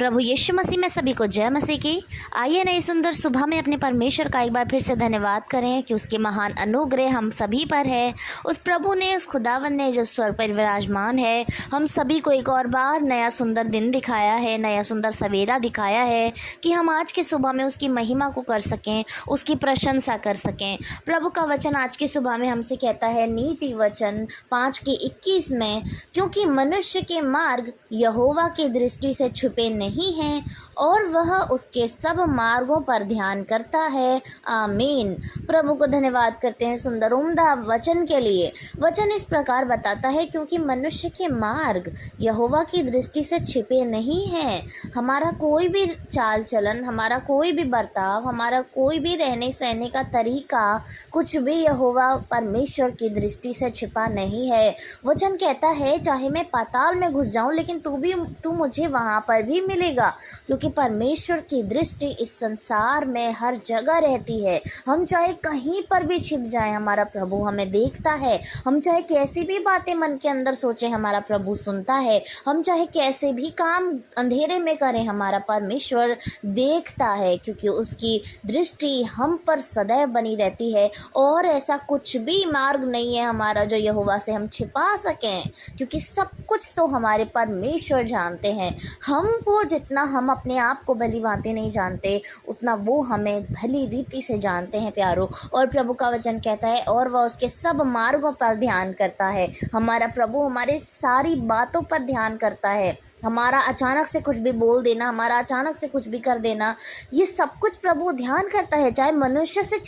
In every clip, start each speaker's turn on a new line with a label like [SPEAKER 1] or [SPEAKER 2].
[SPEAKER 1] प्रभु यीशु मसीह में सभी को जय मसीह की। आइए नई सुंदर सुबह में अपने परमेश्वर का एक बार फिर से धन्यवाद करें कि उसके महान अनुग्रह हम सभी पर है। उस प्रभु ने, उस खुदावन ने जो स्वर्ग पर विराजमान है, हम सभी को एक और बार नया सुंदर दिन दिखाया है, नया सुंदर सवेरा दिखाया है कि हम आज की सुबह में उसकी महिमा को कर सकें, उसकी प्रशंसा कर सकें। प्रभु का वचन आज की सुबह में हमसे कहता है, नीति वचन 5:21 में, क्योंकि मनुष्य के मार्ग यहोवा की दृष्टि से छुपे नहीं हैं और वह उसके सब मार्गों पर ध्यान करता है। आमीन। प्रभु को धन्यवाद करते हैं सुंदर उम्दा वचन के लिए। वचन इस प्रकार बताता है, क्योंकि मनुष्य के मार्ग यहोवा की दृष्टि से छिपे नहीं हैं। हमारा कोई भी चाल चलन, हमारा कोई भी बर्ताव, हमारा कोई भी रहने सहने का तरीका, कुछ भी यहोवा परमेश्वर की दृष्टि से छिपा नहीं है। वचन कहता है, चाहे मैं पाताल में घुस जाऊं, लेकिन तू मुझे वहां पर भी मिलेगा, क्योंकि परमेश्वर की दृष्टि इस संसार में हर जगह रहती है। हम चाहे कहीं पर भी छिप जाएं, हमारा प्रभु हमें देखता है। हम चाहे कैसी भी बातें मन के अंदर सोचें, हमारा प्रभु सुनता है। हम चाहे कैसे भी काम अंधेरे में करें, हमारा परमेश्वर देखता है, क्योंकि उसकी दृष्टि हम पर सदैव बनी रहती है। और ऐसा कुछ भी मार्ग नहीं है हमारा जो यहोवा से हम छिपा सकें, क्योंकि सब कुछ तो हमारे परमेश्वर जानते हैं। हमको जितना हम अपने आप को भली भांति नहीं जानते, उतना वो हमें भली रीति से जानते हैं प्यारों। और प्रभु का वचन कहता है, और वह उसके सब मार्गों पर ध्यान करता है। हमारा प्रभु हमारे सारी बातों पर ध्यान करता है। हमारा अचानक से कुछ भी बोल देना, हमारा अचानक से कुछ भी कर देना, ये सब कुछ प्रभु ध्यान करता है। चाहे मनुष्य से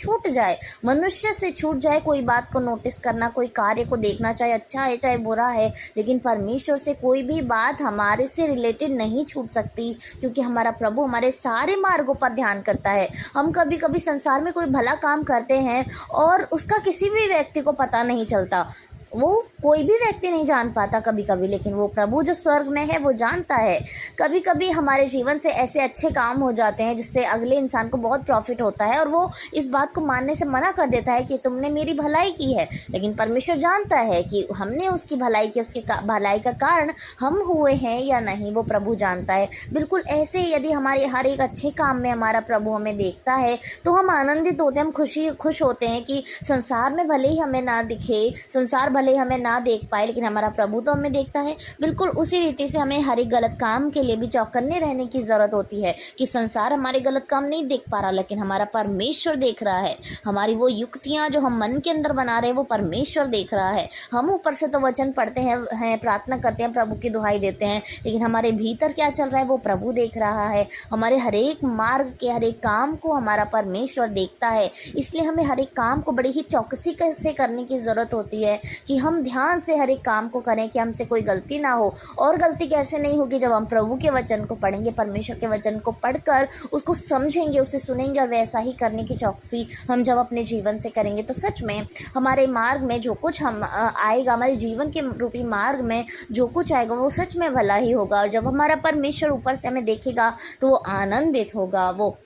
[SPEAKER 1] छूट जाए कोई बात को नोटिस करना, कोई कार्य को देखना, चाहे अच्छा है चाहे बुरा है, लेकिन परमेश्वर से कोई भी बात हमारे से रिलेटेड नहीं छूट सकती, क्योंकि हमारा प्रभु हमारे सारे मार्गों पर ध्यान करता है। हम कभी कभी संसार में कोई भला काम करते हैं और उसका किसी भी व्यक्ति को पता नहीं चलता, वो कोई भी व्यक्ति नहीं जान पाता कभी कभी, लेकिन वो प्रभु जो स्वर्ग में है वो जानता है। कभी कभी हमारे जीवन से ऐसे अच्छे काम हो जाते हैं जिससे अगले इंसान को बहुत प्रॉफिट होता है, और वो इस बात को मानने से मना कर देता है कि तुमने मेरी भलाई की है, लेकिन परमेश्वर जानता है कि हमने उसकी भलाई की, उसके भलाई का कारण हम हुए हैं या नहीं, वो प्रभु जानता है। बिल्कुल ऐसे यदि हमारे हर एक अच्छे काम में हमारा प्रभु हमें देखता है तो हम आनंदित होते हैं, हम खुश होते हैं कि संसार में भले ही हमें ना दिखे, संसार भले हमें ना देख पाए, लेकिन हमारा प्रभु तो हमें देखता है। बिल्कुल उसी रीति से हमें हर एक गलत काम के लिए भी चौकन्ने रहने की जरूरत होती है कि संसार हमारे गलत काम नहीं देख पा रहा, लेकिन हमारा परमेश्वर देख रहा है। हमारी वो युक्तियां जो हम मन के अंदर बना रहे हैं वो परमेश्वर देख रहा है। हम ऊपर से तो वचन पढ़ते हैं, प्रार्थना करते हैं, प्रभु की दुहाई देते हैं, लेकिन हमारे भीतर क्या चल रहा है वो प्रभु देख रहा है। हमारे हर एक मार्ग के हर एक काम को हमारा परमेश्वर देखता है। इसलिए हमें हर एक काम को बड़ी ही चौकसी से करने की जरूरत होती है कि हम ध्यान से हर एक काम को करें कि हमसे कोई गलती ना हो। और गलती कैसे नहीं होगी? जब हम प्रभु के वचन को पढ़ेंगे, परमेश्वर के वचन को पढ़कर उसको समझेंगे, उसे सुनेंगे, और वैसा ही करने की चौकसी हम जब अपने जीवन से करेंगे तो सच में हमारे मार्ग में जो कुछ हम आएगा, हमारे जीवन के रूपी मार्ग में जो कुछ आएगा वो सच में भला ही होगा। और जब हमारा परमेश्वर ऊपर से हमें देखेगा तो वो आनंदित होगा, वो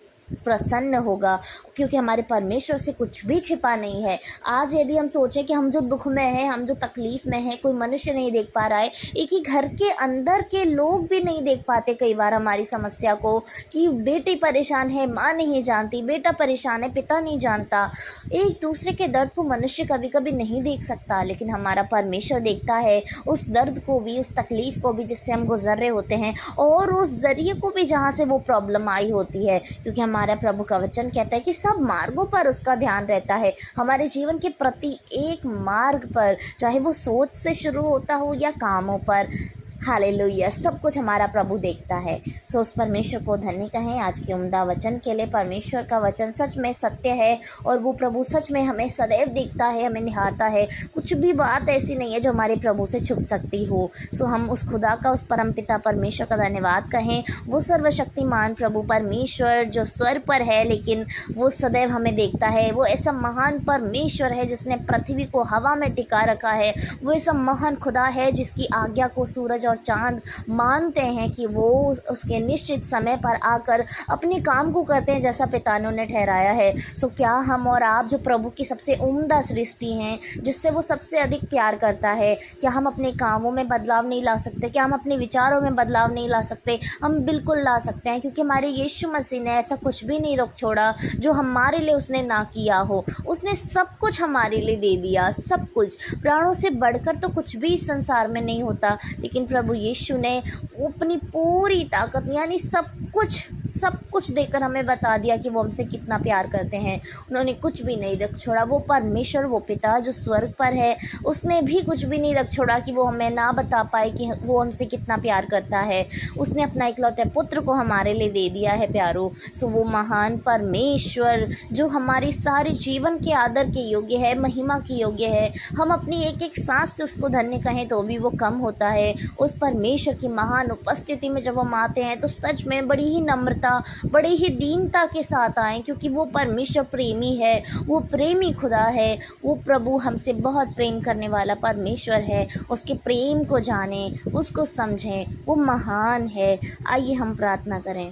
[SPEAKER 1] प्रसन्न होगा, क्योंकि हमारे परमेश्वर से कुछ भी छिपा नहीं है। आज यदि हम सोचें कि हम जो दुख में हैं, हम जो तकलीफ में हैं, कोई मनुष्य नहीं देख पा रहा है, एक ही घर के अंदर के लोग भी नहीं देख पाते कई बार हमारी समस्या को, कि बेटी परेशान है, माँ नहीं जानती, बेटा परेशान है, पिता नहीं जानता। एक दूसरे के दर्द को मनुष्य कभी कभी नहीं देख सकता, लेकिन हमारा परमेश्वर देखता है उस दर्द को भी, उस तकलीफ को भी जिससे हम गुजर रहे होते हैं, और उस जरिए को भी जहाँ से वो प्रॉब्लम आई होती है, क्योंकि हमारा प्रभु का वचन कहता है कि सब मार्गों पर उसका ध्यान रहता है। हमारे जीवन के प्रति एक मार्ग पर, चाहे वो सोच से शुरू होता हो या कामों पर, हालेलुया, सब कुछ हमारा प्रभु देखता है। सो उस परमेश्वर को धन्य कहें आज के उम्दा वचन के लिए। परमेश्वर का वचन सच में सत्य है, और वो प्रभु सच में हमें सदैव देखता है, हमें निहारता है। कुछ भी बात ऐसी नहीं है जो हमारे प्रभु से छुप सकती हो। सो हम उस खुदा का, उस परमपिता परमेश्वर का धन्यवाद कहें। वो सर्वशक्तिमान प्रभु परमेश्वर जो स्वर्ग पर है, लेकिन वो सदैव हमें देखता है। वो ऐसा महान परमेश्वर है जिसने पृथ्वी को हवा में टिका रखा है। वो ऐसा महान खुदा है जिसकी आज्ञा को सूरज और चाँद मानते हैं कि वो उसके निश्चित समय पर आकर अपने काम को करते हैं जैसा पिता ने उन्हें ठहराया है। सो क्या हम और आप जो प्रभु की सबसे उम्दा सृष्टि हैं, जिससे वो सबसे अधिक प्यार करता है, क्या हम अपने कामों में बदलाव नहीं ला सकते? क्या हम अपने विचारों में बदलाव नहीं ला सकते? हम बिल्कुल ला सकते हैं, क्योंकि हमारे यीशु मसीह ने ऐसा कुछ भी नहीं रोक छोड़ा जो हमारे लिए उसने ना किया हो। उसने सब कुछ हमारे लिए दे दिया, सब कुछ। प्राणों से बढ़कर तो कुछ भी इस संसार में नहीं होता, लेकिन प्रभु यीशु ने अपनी पूरी ताकत यानी सब कुछ देकर हमें बता दिया कि वो हमसे कितना प्यार करते हैं। उन्होंने कुछ भी नहीं रख छोड़ा। वो परमेश्वर, वो पिता जो स्वर्ग पर है, उसने भी कुछ भी नहीं रख छोड़ा कि वो हमें ना बता पाए कि वो हमसे कितना प्यार करता है। उसने अपना इकलौते पुत्र को हमारे लिए दे दिया है प्यारो। सो वो महान परमेश्वर जो हमारी सारे जीवन के आदर के योग्य है, महिमा के योग्य है, हम अपनी एक एक सांस से उसको धन्य कहें तो भी वो कम होता है। उस परमेश्वर की महान उपस्थिति में जब हम आते हैं तो सच में बड़ी ही नम्रता, बड़ी ही दीनता के साथ आएँ, क्योंकि वो परमेश्वर प्रेमी है, वो प्रेमी खुदा है। वो प्रभु हमसे बहुत प्रेम करने वाला परमेश्वर है। उसके प्रेम को जानें, उसको समझें, वो महान है। आइए हम प्रार्थना करें।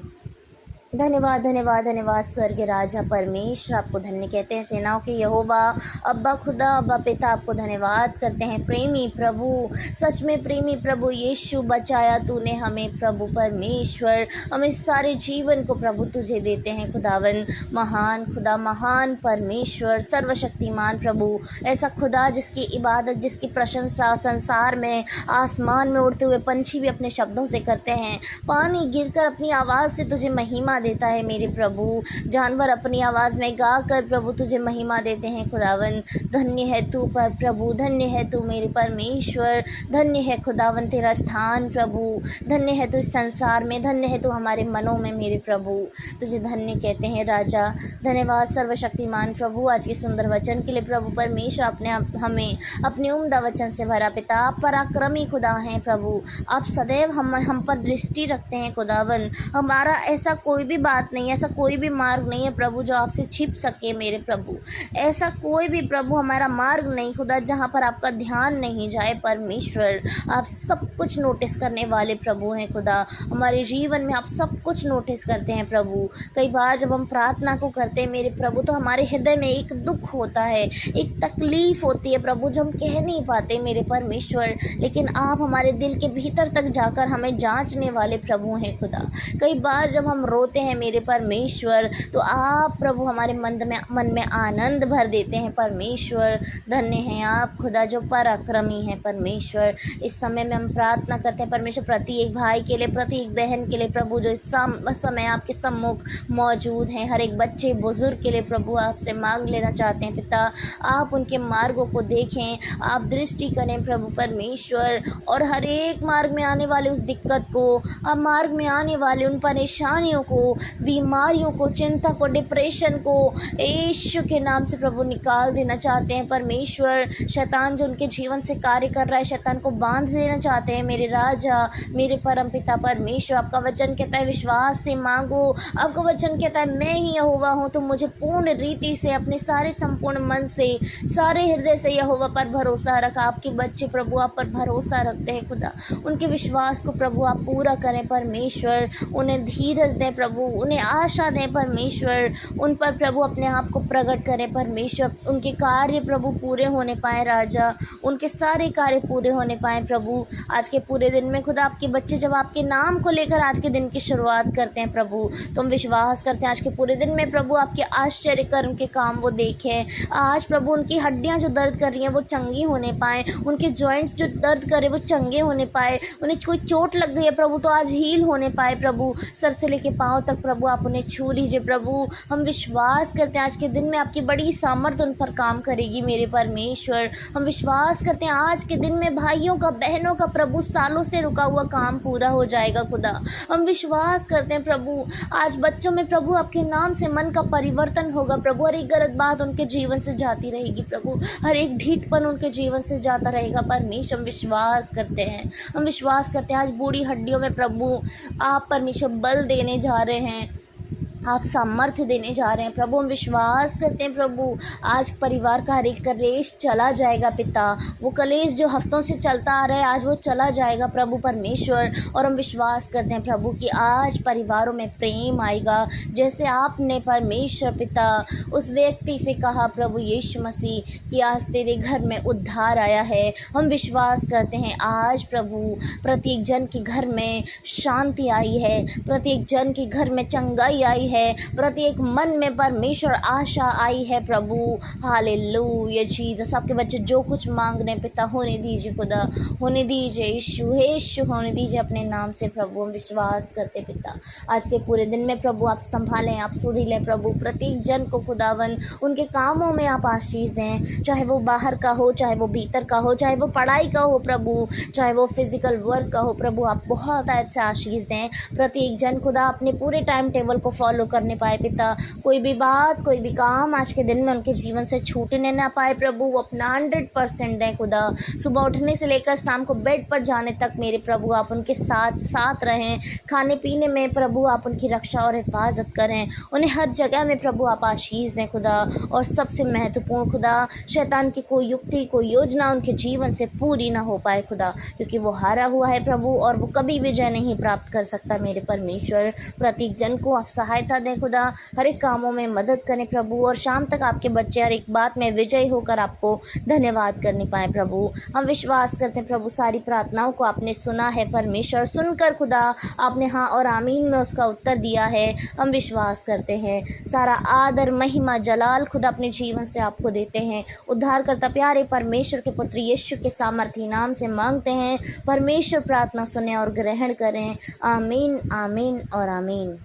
[SPEAKER 1] धन्यवाद धन्यवाद धन्यवाद स्वर्ग राजा परमेश्वर, आपको धन्य कहते हैं। सेनाओं के यहोवा, अब्बा खुदा, अब्बा पिता, आपको धन्यवाद करते हैं। प्रेमी प्रभु, सच में प्रेमी प्रभु यीशु, बचाया तूने हमें प्रभु परमेश्वर। हम इस सारे जीवन को प्रभु तुझे देते हैं खुदावन। महान खुदा, महान परमेश्वर, सर्वशक्तिमान प्रभु, ऐसा खुदा जिसकी इबादत, जिसकी प्रशंसा संसार में, आसमान में उड़ते हुए पंछी भी अपने शब्दों से करते हैं। पानी गिरकर अपनी आवाज़ से तुझे महिमा देता है मेरे प्रभु। जानवर अपनी आवाज़ में गाकर प्रभु तुझे महिमा देते हैं खुदावन। धन्य है तू पर प्रभु, धन्य है तू मेरे परमेश्वर, धन्य है खुदावन तेरा स्थान प्रभु, धन्य है तू इस संसार में, धन्य है तू हमारे मनों में मेरे प्रभु। तुझे धन्य कहते हैं राजा। धन्यवाद सर्वशक्तिमान प्रभु, आज के सुंदर वचन के लिए प्रभु परमेश्वर। अपने हमें अपने उम्दा वचन से भरा पिता, आप पराक्रमी खुदा हैं प्रभु। आप सदैव हम पर दृष्टि रखते हैं खुदावन। हमारा ऐसा कोई भी बात नहीं, ऐसा कोई भी मार्ग नहीं है प्रभु जो आपसे छिप सके मेरे प्रभु। ऐसा कोई भी प्रभु हमारा मार्ग नहीं खुदा जहाँ पर आपका ध्यान नहीं जाए परमेश्वर। आप सब कुछ नोटिस करने वाले प्रभु हैं खुदा। हमारे जीवन में आप सब कुछ नोटिस करते हैं प्रभु। कई बार जब हम प्रार्थना को करते हैं मेरे प्रभु तो हमारे हृदय में एक दुख होता है, एक तकलीफ होती है प्रभु जो हम कह नहीं पाते मेरे परमेश्वर, लेकिन आप हमारे दिल के भीतर तक जाकर हमें जांचने वाले प्रभु हैं खुदा। कई बार जब हम रोते हैं मेरे परमेश्वर तो आप प्रभु हमारे मन में आनंद भर देते हैं परमेश्वर। धन्य हैं आप खुदा जो पराक्रमी हैं परमेश्वर। इस समय में हम प्रार्थना करते हैं परमेश्वर प्रति एक भाई के लिए, प्रति एक बहन के लिए प्रभु जो इस समय आपके सम्मुख मौजूद हैं। हर एक बच्चे बुजुर्ग के लिए प्रभु आपसे मांग लेना चाहते हैं पिता। आप उनके मार्गों को देखें, आप दृष्टि करें प्रभु परमेश्वर, और हर एक मार्ग में आने वाले उस दिक्कत को, अब मार्ग में आने वाले उन परेशानियों को, बीमारियों को, चिंता को, डिप्रेशन को यीशु के नाम से प्रभु निकाल देना चाहते हैं परमेश्वर। शैतान जो उनके जीवन से कार्य कर रहा है, शैतान को बांध देना चाहते हैं मेरे राजा, मेरे परम पिता परमेश्वर। आपका वचन कहता है विश्वास से मांगो। आपका वचन कहता है मैं ही यहोवा हूँ, तो मुझे पूर्ण रीति से अपने सारे संपूर्ण मन से, सारे हृदय से यहोवा पर भरोसा रखा। आपके बच्चे प्रभु आप पर भरोसा रखते हैं खुदा। उनके विश्वास को प्रभु आप पूरा करें परमेश्वर। उन्हें धीरज दें प्रभु, उन्हें आशा दें परमेश्वर। उन पर प्रभु अपने आप को प्रकट करें परमेश्वर। उनके कार्य प्रभु पूरे होने पाए राजा, उनके सारे कार्य पूरे होने पाए प्रभु। आज के पूरे दिन में खुदा आपके बच्चे जब आपके नाम को लेकर आज के दिन की शुरुआत करते हैं प्रभु, तो हम विश्वास करते हैं आज के पूरे दिन में प्रभु आपके आश्चर्य कर्म के काम वो देखें। आज प्रभु उनकी हड्डियां जो दर्द कर रही हैं वो चंगी होने पाए, उनके जॉइंट्स जो दर्द कर रहे वो चंगे होने पाए। उन्हें कोई चोट लग गई है प्रभु तो आज हील होने पाए प्रभु। सर से लेके पाँव तक प्रभु आप उन्हें छू लीजिए प्रभु। हम विश्वास करते हैं आज के दिन में आपकी बड़ी सामर्थ उन पर काम करेगी मेरे परमेश्वर। हम विश्वास करते हैं आज के दिन में भाइयों का, बहनों का प्रभु सालों से रुका हुआ काम पूरा हो जाएगा खुदा। हम विश्वास करते हैं प्रभु आज बच्चों में प्रभु आपके नाम से मन का परिवर्तन होगा प्रभु। हर एक गलत बात उनके जीवन से जाती रहेगी प्रभु, हर एक ढीठपन उनके जीवन से जाता रहेगा परमेश्वर। हम विश्वास करते हैं, हम विश्वास करते हैं आज बूढ़ी हड्डियों में प्रभु आप परमेश्वर बल देने जा रहे हैं। आप सामर्थ्य देने जा रहे हैं प्रभु। हम विश्वास करते हैं प्रभु, आज परिवार का हर एक कलेश चला जाएगा पिता। वो कलेश जो हफ्तों से चलता आ रहा है, आज वो चला जाएगा प्रभु परमेश्वर। और हम विश्वास करते हैं प्रभु कि आज परिवारों में प्रेम आएगा, जैसे आपने परमेश्वर पिता उस व्यक्ति से कहा प्रभु यीशु मसीह कि आज तेरे घर में उद्धार आया है। हम विश्वास करते हैं आज प्रभु प्रत्येक जन के घर में शांति आई है, प्रत्येक जन के घर में चंगाई आई है, प्रत्येक मन में परमेश्वर आशा आई है प्रभु। हालेलुया जीसस, आपके बच्चे जो कुछ मांग रहे हैं पिता, होने दीजिए खुदा, होने दीजिए यीशु, हे यीशु होने दीजिए अपने नाम से प्रभु। हम विश्वास करते पिता आज के पूरे दिन में प्रभु आप संभालें, आप सुधी लें प्रभु। प्रत्येक जन को खुदावन उनके कामों में आप आशीष दें, चाहे वो बाहर का हो, चाहे वो भीतर का हो, चाहे वो पढ़ाई का हो प्रभु, चाहे वो फिजिकल वर्क का हो प्रभु। आप बहुत अच्छे आशीष दें। प्रत्येक जन खुदा अपने पूरे टाइम टेबल को फॉलो करने पाए पिता। कोई भी बात, कोई भी काम आज के दिन में उनके जीवन से छूटने ना पाए प्रभु। वो अपना 100% दें खुदा। सुबह उठने से लेकर शाम को बेड पर जाने तक मेरे प्रभु आप उनके साथ साथ रहें। खाने पीने में प्रभु आप उनकी रक्षा और हिफाजत करें। उन्हें हर जगह में प्रभु आप आशीष दें खुदा। और सबसे महत्वपूर्ण खुदा, शैतान की कोई युक्ति, कोई योजना उनके जीवन से पूरी ना हो पाए खुदा, क्योंकि वो हारा हुआ है प्रभु और वो कभी विजय नहीं प्राप्त कर सकता मेरे परमेश्वर। प्रत्येक जन को आप सहायता दें खुदा, हर एक कामों में मदद करें प्रभु। और शाम तक आपके बच्चे हर एक बात में विजयी होकर आपको धन्यवाद करने पाए प्रभु। हम विश्वास करते हैं प्रभु सारी प्रार्थनाओं को आपने सुना है परमेश्वर। सुनकर खुदा आपने हाँ और आमीन में उसका उत्तर दिया है। हम विश्वास करते हैं सारा आदर महिमा जलाल खुदा अपने जीवन से आपको देते हैं। उद्धारकर्ता प्यारे परमेश्वर के पुत्र यीशु के सामर्थी नाम से मांगते हैं। परमेश्वर प्रार्थना सुने और ग्रहण करें। आमीन, आमीन और आमीन।